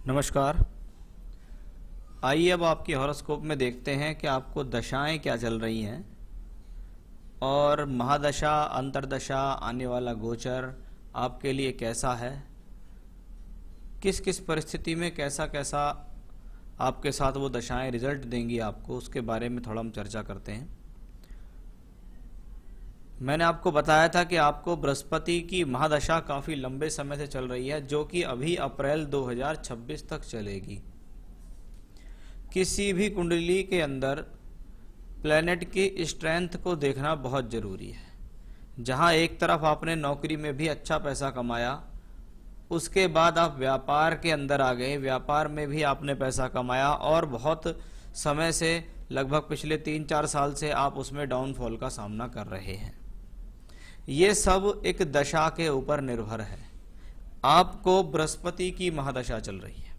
नमस्कार। आइए अब आपकी हॉरोस्कोप में देखते हैं कि आपको दशाएं क्या चल रही हैं और महादशा, अंतर्दशा, आने वाला गोचर आपके लिए कैसा है, किस किस परिस्थिति में कैसा कैसा आपके साथ वो दशाएं रिजल्ट देंगी आपको, उसके बारे में थोड़ा हम चर्चा करते हैं। मैंने आपको बताया था कि आपको बृहस्पति की महादशा काफ़ी लंबे समय से चल रही है, जो कि अभी अप्रैल 2026 तक चलेगी। किसी भी कुंडली के अंदर प्लैनेट की स्ट्रेंथ को देखना बहुत ज़रूरी है। जहां एक तरफ आपने नौकरी में भी अच्छा पैसा कमाया, उसके बाद आप व्यापार के अंदर आ गए, व्यापार में भी आपने पैसा कमाया और बहुत समय से लगभग पिछले 3-4 साल से आप उसमें डाउनफॉल का सामना कर रहे हैं। ये सब एक दशा के ऊपर निर्भर है। आपको बृहस्पति की महादशा चल रही है।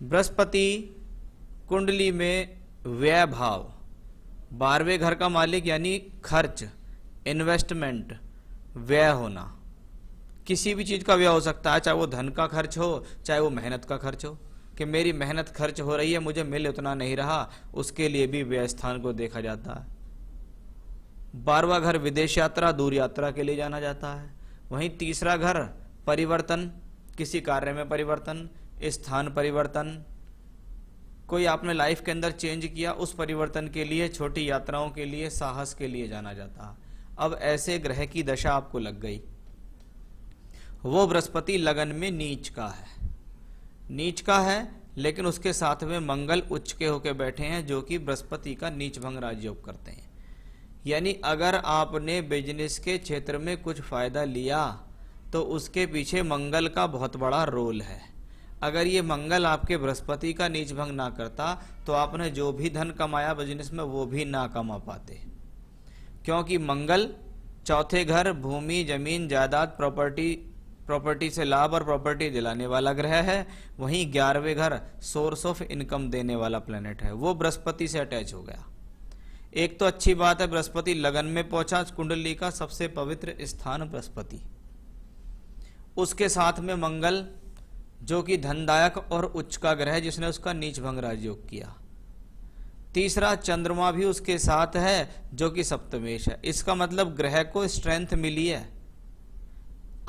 बृहस्पति कुंडली में व्यय भाव, 12वें घर का मालिक, यानी खर्च, इन्वेस्टमेंट, व्यय होना। किसी भी चीज का व्यय हो सकता है, चाहे वो धन का खर्च हो, चाहे वो मेहनत का खर्च हो, कि मेरी मेहनत खर्च हो रही है, मुझे मिल उतना नहीं रहा, उसके लिए भी व्यय स्थान को देखा जाता है। 12वां घर विदेश यात्रा, दूर यात्रा के लिए जाना जाता है। वहीं तीसरा घर परिवर्तन, किसी कार्य में परिवर्तन, स्थान परिवर्तन, कोई आपने लाइफ के अंदर चेंज किया, उस परिवर्तन के लिए, छोटी यात्राओं के लिए, साहस के लिए जाना जाता है। अब ऐसे ग्रह की दशा आपको लग गई। वो बृहस्पति लगन में नीच का है, नीच का है, लेकिन उसके साथ में मंगल उच्च के होके बैठे हैं, जो कि बृहस्पति का नीच भंग राजयोग करते हैं। यानी अगर आपने बिजनेस के क्षेत्र में कुछ फायदा लिया तो उसके पीछे मंगल का बहुत बड़ा रोल है। अगर ये मंगल आपके बृहस्पति का नीच भंग ना करता तो आपने जो भी धन कमाया बिजनेस में वो भी ना कमा पाते, क्योंकि मंगल चौथे घर भूमि, जमीन, जायदाद, प्रॉपर्टी से लाभ और प्रॉपर्टी दिलाने वाला ग्रह है। वहीं 11वें घर सोर्स ऑफ इनकम देने वाला प्लेनेट है, वो बृहस्पति से अटैच हो गया। एक तो अच्छी बात है, बृहस्पति लगन में पहुंचा, कुंडली का सबसे पवित्र स्थान बृहस्पति, उसके साथ में मंगल जो कि धनदायक और उच्च का ग्रह है, जिसने उसका नीच भंग राजयोग किया। तीसरा चंद्रमा भी उसके साथ है, जो कि सप्तमेश है। इसका मतलब ग्रह को स्ट्रेंथ मिली है।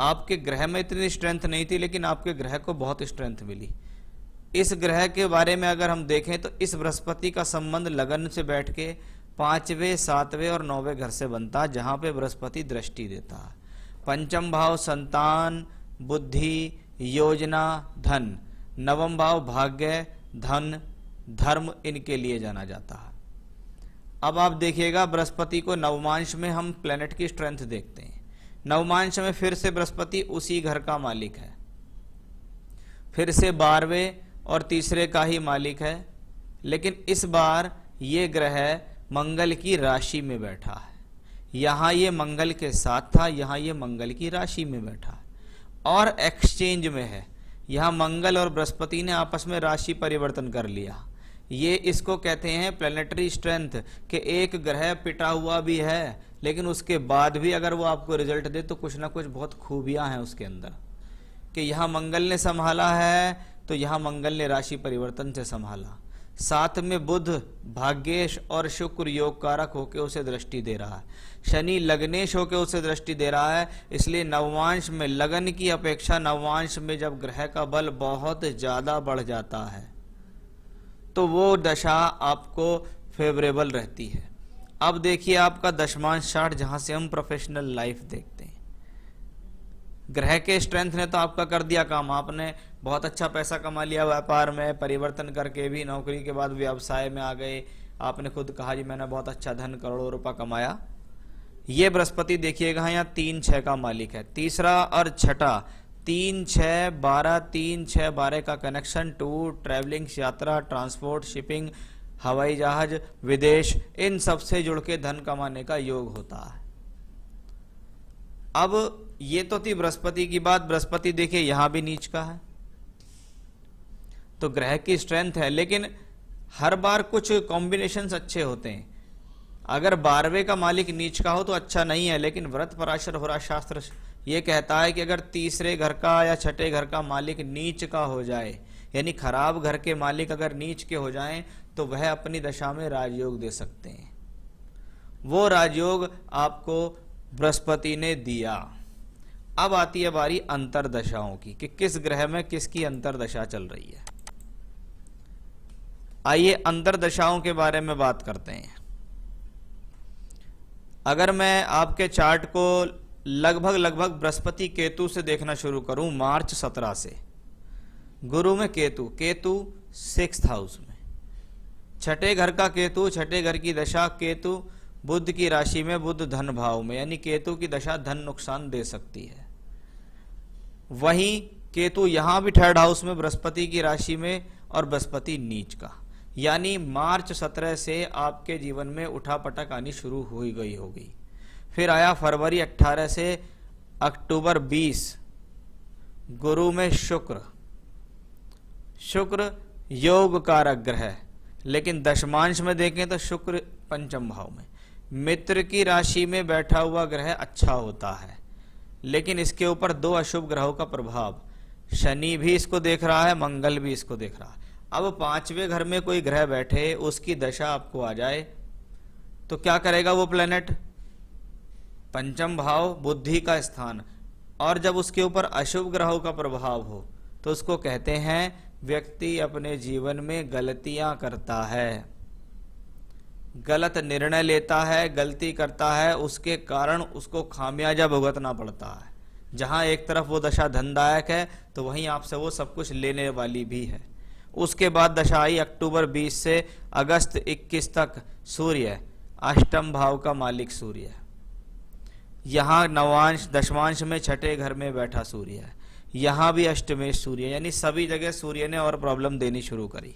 आपके ग्रह में इतनी स्ट्रेंथ नहीं थी, लेकिन आपके ग्रह को बहुत स्ट्रेंथ मिली। इस ग्रह के बारे में अगर हम देखें तो इस बृहस्पति का संबंध लगन से बैठ के 5वें, 7वें और 9वें घर से बनता है, जहां पे बृहस्पति दृष्टि देता है। पंचम भाव संतान, बुद्धि, योजना, धन। नवम भाव भाग्य, धन, धर्म, इनके लिए जाना जाता है। अब आप देखिएगा, बृहस्पति को नवमांश में हम प्लेनेट की स्ट्रेंथ देखते हैं। नवमांश में फिर से बृहस्पति उसी घर का मालिक है, फिर से 12वें और तीसरे का ही मालिक है, लेकिन इस बार ये ग्रह मंगल की राशि में बैठा है। यहां ये मंगल के साथ था, यहां ये मंगल की राशि में बैठा है और एक्सचेंज में है। यहां मंगल और बृहस्पति ने आपस में राशि परिवर्तन कर लिया। ये इसको कहते हैं प्लेनेटरी स्ट्रेंथ, कि एक ग्रह पिटा हुआ भी है, लेकिन उसके बाद भी अगर वो आपको रिजल्ट दे तो कुछ ना कुछ बहुत खूबियां हैं उसके अंदर। कि यहां मंगल ने संभाला है तो यहां मंगल ने राशि परिवर्तन से संभाला। साथ में बुध भाग्येश और शुक्र योग कारक होकर उसे दृष्टि दे रहा है। शनि लग्नेश होकर उसे दृष्टि दे रहा है। इसलिए नवमांश में लगन की अपेक्षा नवमांश में जब ग्रह का बल बहुत ज्यादा बढ़ जाता है तो वो दशा आपको फेवरेबल रहती है। अब देखिए आपका दशमांश चार्ट, जहां से हम प्रोफेशनल लाइफ देखते हैं। ग्रह के स्ट्रेंथ ने तो आपका कर दिया काम, आपने बहुत अच्छा पैसा कमा लिया व्यापार में, परिवर्तन करके भी नौकरी के बाद व्यवसाय में आ गए। आपने खुद कहा जी मैंने बहुत अच्छा धन, करोड़ों रुपया कमाया। ये बृहस्पति देखिएगा यहाँ 3-6 का मालिक है। तीसरा और छठा 3-6-12, 3-6-12 का कनेक्शन, टूर, ट्रैवलिंग, यात्रा, ट्रांसपोर्ट, शिपिंग, हवाई जहाज, विदेश, इन सब से जुड़ के धन कमाने का योग होता है। अब ये तो थी बृहस्पति की बात। बृहस्पति देखिए यहां भी नीच का है, तो ग्रह की स्ट्रेंथ है, लेकिन हर बार कुछ कॉम्बिनेशंस अच्छे होते हैं। अगर 12वें का मालिक नीच का हो तो अच्छा नहीं है, लेकिन व्रत पराशर होरा शास्त्र ये कहता है कि अगर तीसरे घर का या छठे घर का मालिक नीच का हो जाए, यानी खराब घर के मालिक अगर नीच के हो जाएं, तो वह अपनी दशा में राजयोग दे सकते हैं। वो राजयोग आपको बृहस्पति ने दिया। अब आती है बारी अंतरदशाओं की कि किस ग्रह में किसकी अंतरदशा चल रही है। आइए अंतरदशाओं के बारे में बात करते हैं। अगर मैं आपके चार्ट को लगभग बृहस्पति केतु से देखना शुरू करूं, मार्च 17 से, गुरु में केतु 6th हाउस में, छठे घर का केतु, छठे घर की दशा केतु बुध की राशि में, बुध धन भाव में, यानी केतु की दशा धन नुकसान दे सकती है। वहीं केतु यहां भी 3rd हाउस में बृहस्पति की राशि में और बृहस्पति नीच का, यानी मार्च 17 से आपके जीवन में उठापटक आनी शुरू हो गई होगी। फिर आया फरवरी 18 से अक्टूबर 20, गुरु में शुक्र योग कारक ग्रह, लेकिन दशमांश में देखें तो शुक्र पंचम भाव में, मित्र की राशि में बैठा हुआ ग्रह अच्छा होता है, लेकिन इसके ऊपर 2 अशुभ ग्रहों का प्रभाव, शनि भी इसको देख रहा है, मंगल भी इसको देख रहा है। अब 5वें घर में कोई ग्रह बैठे, उसकी दशा आपको आ जाए तो क्या करेगा वो प्लेनेट? पंचम भाव बुद्धि का स्थान, और जब उसके ऊपर अशुभ ग्रहों का प्रभाव हो तो उसको कहते हैं व्यक्ति अपने जीवन में गलतियां करता है, गलत निर्णय लेता है, गलती करता है, उसके कारण उसको खामियाजा भुगतना पड़ता है। जहां एक तरफ वो दशा धनदायक है तो वहीं आपसे वो सब कुछ लेने वाली भी है। उसके बाद दशा आई अक्टूबर 20 से अगस्त 21 तक, सूर्य अष्टम भाव का मालिक सूर्य, यहाँ नवांश दशमांश में छठे घर में बैठा सूर्य है, यहाँ भी अष्टमेश सूर्य, यानी सभी जगह सूर्य ने और प्रॉब्लम देनी शुरू करी।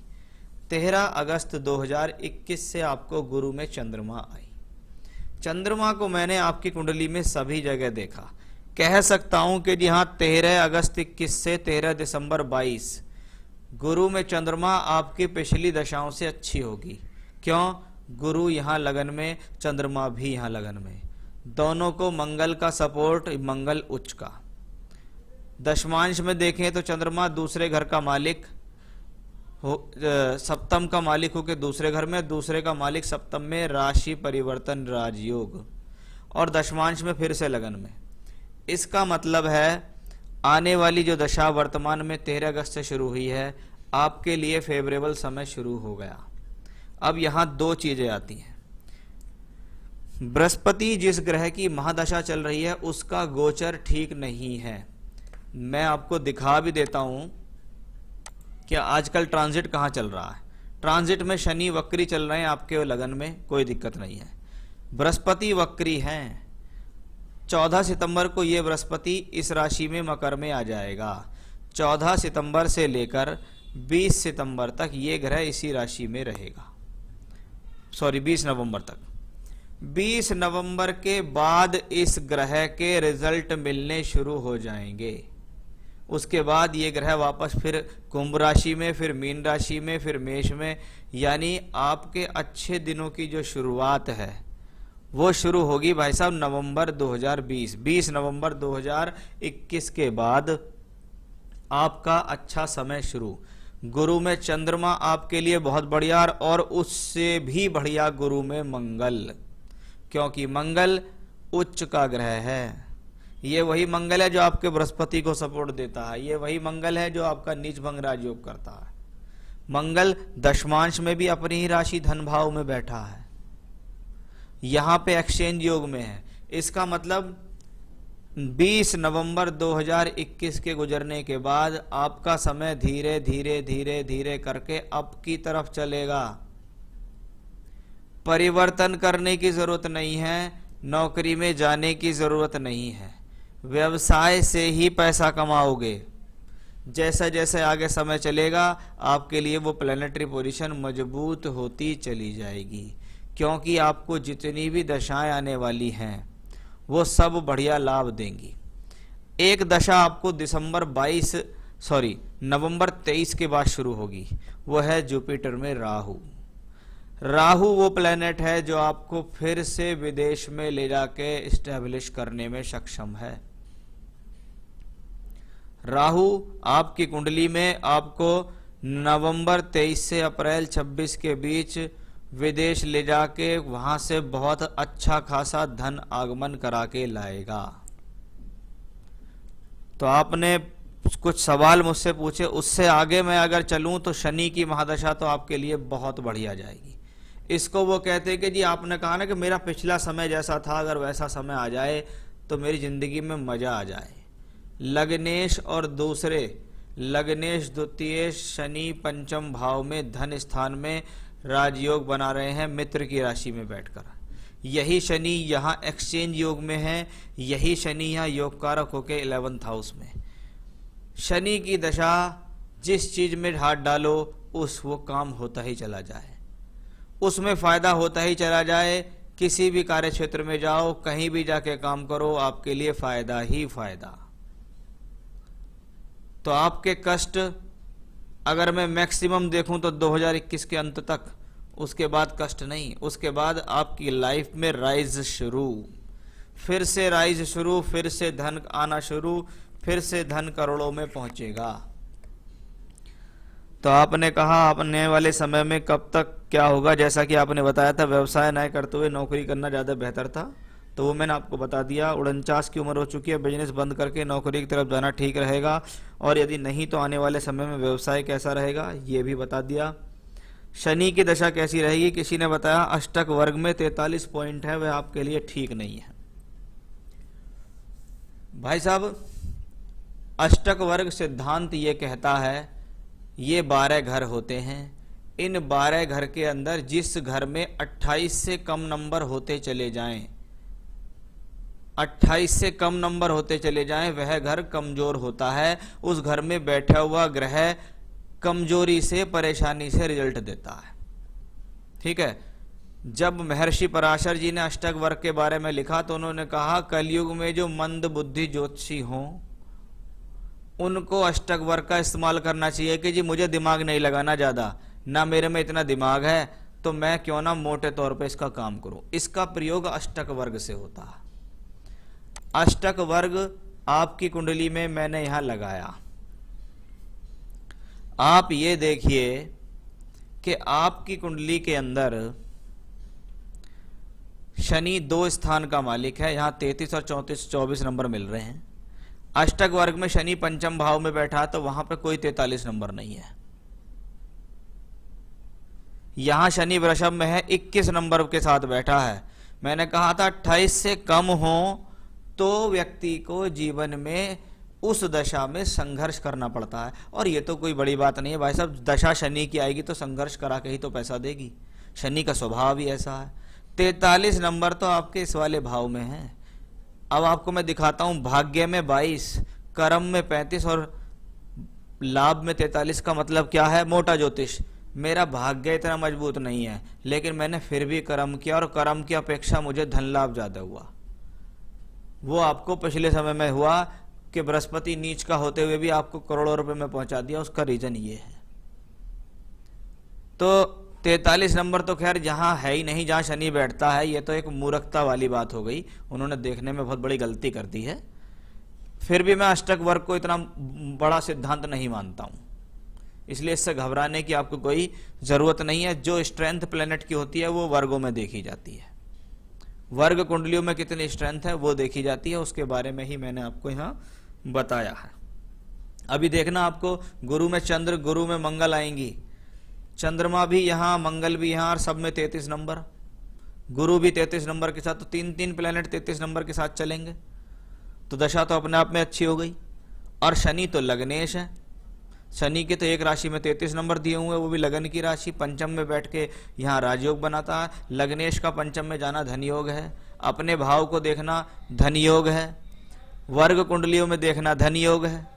13 अगस्त 2021 से आपको गुरु में चंद्रमा आई। चंद्रमा को मैंने आपकी कुंडली में सभी जगह देखा, कह सकता हूं कि जी हाँ 13 अगस्त 21 से 13 दिसंबर 22 गुरु में चंद्रमा आपकी पिछली दशाओं से अच्छी होगी। क्यों? गुरु यहाँ लगन में, चंद्रमा भी यहाँ लगन में, दोनों को मंगल का सपोर्ट, मंगल उच्च का। दशमांश में देखें तो चंद्रमा दूसरे घर का मालिक हो, सप्तम का मालिक होकर दूसरे घर में, दूसरे का मालिक सप्तम में, राशि परिवर्तन राजयोग, और दशमांश में फिर से लगन में। इसका मतलब है आने वाली जो दशा वर्तमान में 13 अगस्त से शुरू हुई है, आपके लिए फेवरेबल समय शुरू हो गया। अब यहां 2 चीजें आती हैं। बृहस्पति जिस ग्रह की महादशा चल रही है उसका गोचर ठीक नहीं है। मैं आपको दिखा भी देता हूं कि आजकल ट्रांजिट कहां चल रहा है। ट्रांजिट में शनि वक्री चल रहे हैं आपके लगन में, कोई दिक्कत नहीं है। बृहस्पति वक्री हैं। 14 सितंबर को ये बृहस्पति इस राशि में मकर में आ जाएगा। 14 सितंबर से लेकर 20 सितंबर तक ये ग्रह इसी राशि में रहेगा, 20 नवंबर तक। 20 नवंबर के बाद इस ग्रह के रिजल्ट मिलने शुरू हो जाएंगे। उसके बाद ये ग्रह वापस फिर कुंभ राशि में, फिर मीन राशि में, फिर मेष में, यानी आपके अच्छे दिनों की जो शुरुआत है वो शुरू होगी भाई साहब नवंबर 2020, 20 नवंबर 2021 के बाद आपका अच्छा समय शुरू। गुरु में चंद्रमा आपके लिए बहुत बढ़िया, और उससे भी बढ़िया गुरु में मंगल, क्योंकि मंगल उच्च का ग्रह है। ये वही मंगल है जो आपके बृहस्पति को सपोर्ट देता है, ये वही मंगल है जो आपका नीच भंग राजयोग करता है। मंगल दशमांश में भी अपनी ही राशि धन भाव में बैठा है, यहां पे एक्सचेंज योग में है। इसका मतलब 20 नवंबर 2021 के गुजरने के बाद आपका समय धीरे धीरे धीरे धीरे करके अप की तरफ चलेगा। परिवर्तन करने की जरूरत नहीं है, नौकरी में जाने की जरूरत नहीं है, व्यवसाय से ही पैसा कमाओगे। जैसा जैसे आगे समय चलेगा आपके लिए वो प्लैनेटरी पोजीशन मजबूत होती चली जाएगी, क्योंकि आपको जितनी भी दशाएं आने वाली हैं वो सब बढ़िया लाभ देंगी। एक दशा आपको नवंबर 23 के बाद शुरू होगी, वो है जुपिटर में राहु। राहु वो प्लेनेट है जो आपको फिर से विदेश में ले जाके स्टैब्लिश करने में सक्षम है। राहु आपकी कुंडली में आपको नवंबर 23 से अप्रैल 26 के बीच विदेश ले जाके वहां से बहुत अच्छा खासा धन आगमन करा के लाएगा। तो आपने कुछ सवाल मुझसे पूछे, उससे आगे मैं अगर चलूं तो शनि की महादशा तो आपके लिए बहुत बढ़िया जाएगी। इसको वो कहते हैं कि जी आपने कहा ना कि मेरा पिछला समय जैसा था अगर वैसा समय आ जाए तो मेरी जिंदगी में मजा आ जाए। लग्नेश और दूसरे लग्नेश द्वितीय शनि पंचम भाव में धन स्थान में राजयोग बना रहे हैं मित्र की राशि में बैठकर। यही शनि यहाँ एक्सचेंज योग में है, यही शनि यहाँ योग कारक होके 11th हाउस में। शनि की दशा जिस चीज में हाथ डालो उस वो काम होता ही चला जाए, उसमें फायदा होता ही चला जाए। किसी भी कार्य क्षेत्र में जाओ, कहीं भी जाके काम करो, आपके लिए फायदा ही फायदा। तो आपके कष्ट अगर मैं मैक्सिमम देखूं तो 2021 के अंत तक, उसके बाद कष्ट नहीं, उसके बाद आपकी लाइफ में राइज शुरू, फिर से राइज शुरू, फिर से धन आना शुरू, फिर से धन करोड़ों में पहुंचेगा। तो आपने कहा आने वाले समय में कब तक क्या होगा, जैसा कि आपने बताया था व्यवसाय न करते हुए नौकरी करना ज़्यादा बेहतर था, तो वो मैंने आपको बता दिया। 49 की उम्र हो चुकी है, बिजनेस बंद करके नौकरी की तरफ जाना ठीक रहेगा, और यदि नहीं तो आने वाले समय में व्यवसाय कैसा रहेगा ये भी बता दिया। शनि की दशा कैसी रहेगी, किसी ने बताया अष्टक वर्ग में 43 पॉइंट है, वह आपके लिए ठीक नहीं है। भाई साहब, अष्टक वर्ग सिद्धांत ये कहता है ये 12 घर होते हैं, इन 12 घर के अंदर जिस घर में 28 से कम नंबर होते चले जाएं, 28 से कम नंबर होते चले जाएं, वह घर कमजोर होता है। उस घर में बैठा हुआ ग्रह कमजोरी से, परेशानी से रिजल्ट देता है। ठीक है। जब महर्षि पराशर जी ने अष्टक वर्ग के बारे में लिखा तो उन्होंने कहा कलयुग में जो मंद बुद्धि ज्योतिषी हों उनको अष्टक वर्ग का इस्तेमाल करना चाहिए कि जी मुझे दिमाग नहीं लगाना ज़्यादा, ना मेरे में इतना दिमाग है, तो मैं क्यों ना मोटे तौर पे इसका काम करूं। इसका प्रयोग अष्टक वर्ग से होता है। अष्टक वर्ग आपकी कुंडली में मैंने यहां लगाया। आप ये देखिए कि आपकी कुंडली के अंदर शनि 2 स्थान का मालिक है, यहां 33 और 24 नंबर मिल रहे हैं। अष्टक वर्ग में शनि पंचम भाव में बैठा तो वहां पे कोई 43 नंबर नहीं है। यहां शनि वृषभ में है, 21 नंबर के साथ बैठा है। मैंने कहा था 28 से कम हो तो व्यक्ति को जीवन में उस दशा में संघर्ष करना पड़ता है, और ये तो कोई बड़ी बात नहीं है भाई साहब। दशा शनि की आएगी तो संघर्ष करा के ही तो पैसा देगी, शनि का स्वभाव ही ऐसा है। 43 नंबर तो आपके इस वाले भाव में है। अब आपको मैं दिखाता हूं, भाग्य में 22, कर्म में 35 और लाभ में 43 का मतलब क्या है। मोटा ज्योतिष, मेरा भाग्य इतना मजबूत नहीं है लेकिन मैंने फिर भी कर्म किया और कर्म की अपेक्षा मुझे धन लाभ ज्यादा हुआ। वो आपको पिछले समय में हुआ कि बृहस्पति नीच का होते हुए भी आपको करोड़ों रुपए में पहुंचा दिया। उसका रीजन ये है। तो 43 नंबर तो खैर जहां है ही नहीं, जहां शनि बैठता है, ये तो एक मूर्खता वाली बात हो गई, उन्होंने देखने में बहुत बड़ी गलती कर दी है। फिर भी मैं अष्टक वर्ग को इतना बड़ा सिद्धांत नहीं मानता हूं, इसलिए इससे घबराने की आपको कोई जरूरत नहीं है। जो स्ट्रेंथ प्लेनेट की होती है वो वर्गों में देखी जाती है, वर्ग कुंडलियों में कितनी स्ट्रेंथ है वो देखी जाती है, उसके बारे में ही मैंने आपको यहां बताया है। अभी देखना, आपको गुरु में चंद्र, गुरु में मंगल आएंगी, चंद्रमा भी यहां, मंगल भी यहां, और सब में 33 नंबर, गुरु भी 33 नंबर के साथ, तो 3 प्लेनेट 33 नंबर के साथ चलेंगे तो दशा तो अपने आप में अच्छी हो गई। और शनि तो लग्नेश है, शनि के तो एक राशि में 33 नंबर दिए हुए, वो भी लगन की राशि, पंचम में बैठ के यहाँ राजयोग बनाता है। लग्नेश का पंचम में जाना धन योग है, अपने भाव को देखना धन योग है, वर्ग कुंडलियों में देखना धन योग है।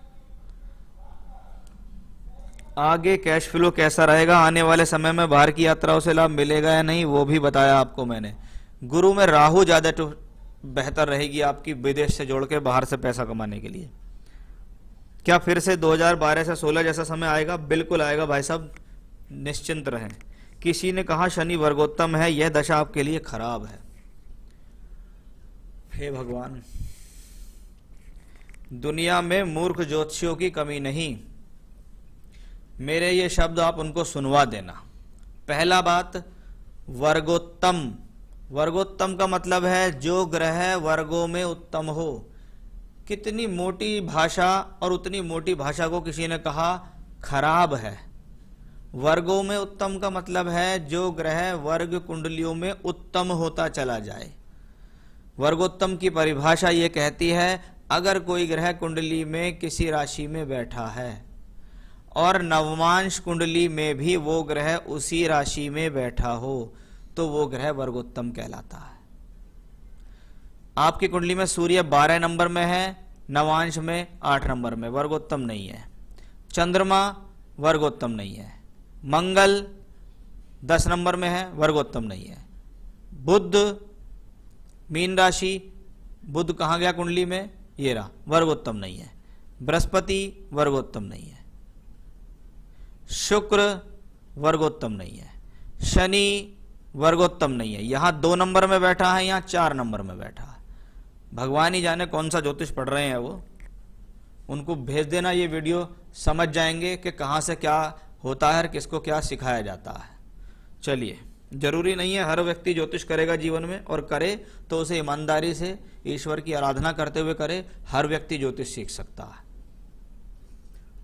आगे कैश फ्लो कैसा रहेगा, आने वाले समय में बाहर की यात्राओं से लाभ मिलेगा या नहीं, वो भी बताया आपको मैंने। गुरु में राहु ज्यादा तो बेहतर रहेगी आपकी, विदेश से जोड़ के बाहर से पैसा कमाने के लिए। क्या फिर से 2012 से 16 जैसा समय आएगा? बिल्कुल आएगा भाई साहब, निश्चिंत रहें। किसी ने कहा शनि वर्गोत्तम है, यह दशा आपके लिए खराब है। हे भगवान, दुनिया में मूर्ख ज्योतिषियों की कमी नहीं। मेरे ये शब्द आप उनको सुनवा देना। पहला बात, वर्गोत्तम। वर्गोत्तम का मतलब है जो ग्रह वर्गों में उत्तम हो। कितनी मोटी भाषा, और उतनी मोटी भाषा को किसी ने कहा खराब है। वर्गों में उत्तम का मतलब है जो ग्रह वर्ग कुंडलियों में उत्तम होता चला जाए। वर्गोत्तम की परिभाषा ये कहती है, अगर कोई ग्रह कुंडली में किसी राशि में बैठा है और नवमांश कुंडली में भी वो ग्रह उसी राशि में बैठा हो तो वो ग्रह वर्गोत्तम कहलाता है। आपकी कुंडली में सूर्य 12 नंबर में है, नवांश में 8 नंबर में, वर्गोत्तम नहीं है। चंद्रमा वर्गोत्तम नहीं है। मंगल 10 नंबर में है, वर्गोत्तम नहीं है। बुध मीन राशि, बुध कहाँ गया कुंडली में, ये रहा, वर्गोत्तम नहीं है। बृहस्पति वर्गोत्तम नहीं है। शुक्र वर्गोत्तम नहीं है। शनि वर्गोत्तम नहीं है। यहां 2 नंबर में बैठा है, यहां 4 नंबर में बैठा है। भगवान ही जाने कौन सा ज्योतिष पढ़ रहे हैं वो, उनको भेज देना ये वीडियो, समझ जाएंगे कि कहां से क्या होता है और किसको क्या सिखाया जाता है। चलिए, जरूरी नहीं है हर व्यक्ति ज्योतिष करेगा जीवन में, और करे तो उसे ईमानदारी से ईश्वर की आराधना करते हुए करे। हर व्यक्ति ज्योतिष सीख सकता है।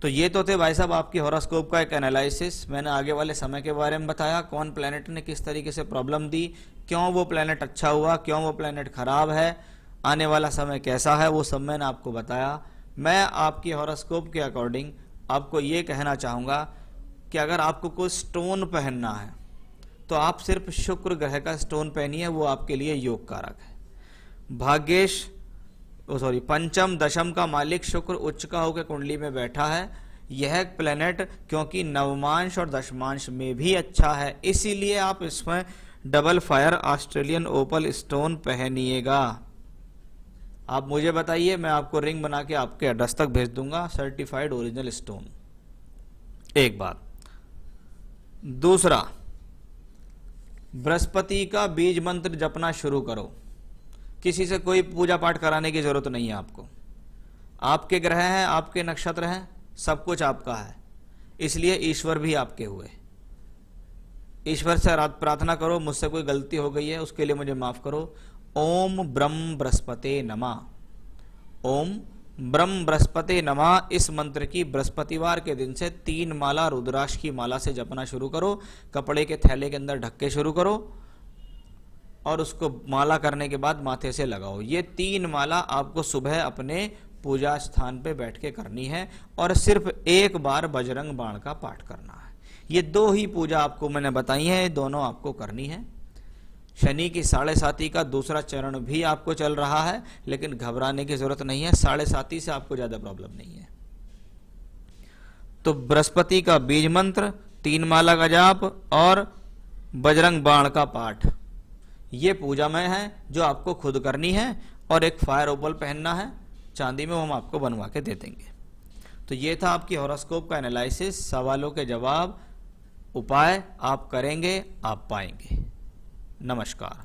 तो ये तो थे भाई साहब आपकी हॉरोस्कोप का एक एनालिसिस। मैंने आगे वाले समय के बारे में बताया, कौन प्लेनेट ने किस तरीके से प्रॉब्लम दी, क्यों वो प्लेनेट अच्छा हुआ, क्यों वो प्लेनेट खराब है, आने वाला समय कैसा है, वो सब मैंने आपको बताया। मैं आपकी हॉरोस्कोप के अकॉर्डिंग आपको ये कहना चाहूँगा कि अगर आपको कोई स्टोन पहनना है तो आप सिर्फ शुक्र ग्रह का स्टोन पहनिए, वो आपके लिए योग कारक है। भाग्येश पंचम दशम का मालिक शुक्र उच्च का होकर कुंडली में बैठा है। यह प्लेनेट क्योंकि नवमांश और दशमांश में भी अच्छा है, इसीलिए आप इसमें डबल फायर ऑस्ट्रेलियन ओपल स्टोन पहनिएगा। आप मुझे बताइए, मैं आपको रिंग बना के आपके एड्रेस तक भेज दूंगा, सर्टिफाइड ओरिजिनल स्टोन। एक बात। दूसरा, बृहस्पति का बीज मंत्र जपना शुरू करो। किसी से कोई पूजा पाठ कराने की जरूरत नहीं है आपको। आपके ग्रह हैं, आपके नक्षत्र हैं, सब कुछ आपका है, इसलिए ईश्वर भी आपके हुए। ईश्वर से प्रार्थना करो, मुझसे कोई गलती हो गई है उसके लिए मुझे माफ करो। ओम ब्रह्म बृहस्पते नमः। ओम ब्रह्म बृहस्पते नमः इस मंत्र की बृहस्पतिवार के दिन से 3 माला रुद्राक्ष की माला से जपना शुरू करो। कपड़े के थैले के अंदर ढक के शुरू करो और उसको माला करने के बाद माथे से लगाओ। ये 3 माला आपको सुबह अपने पूजा स्थान पे बैठ के करनी है, और सिर्फ एक बार बजरंग बाण का पाठ करना है। ये 2 ही पूजा आपको मैंने बताई है, दोनों आपको करनी है। शनि की 7.5 का दूसरा चरण भी आपको चल रहा है, लेकिन घबराने की जरूरत नहीं है, 7.5 से आपको ज्यादा प्रॉब्लम नहीं है। तो बृहस्पति का बीज मंत्र, 3 माला का जाप और बजरंग बाण का पाठ, ये पूजामय है जो आपको खुद करनी है। और एक फायर ओपल पहनना है चांदी में, वो हम आपको बनवा के दे देंगे। तो ये था आपकी हॉरोस्कोप का एनालिसिस, सवालों के जवाब, उपाय आप करेंगे, आप पाएंगे। नमस्कार।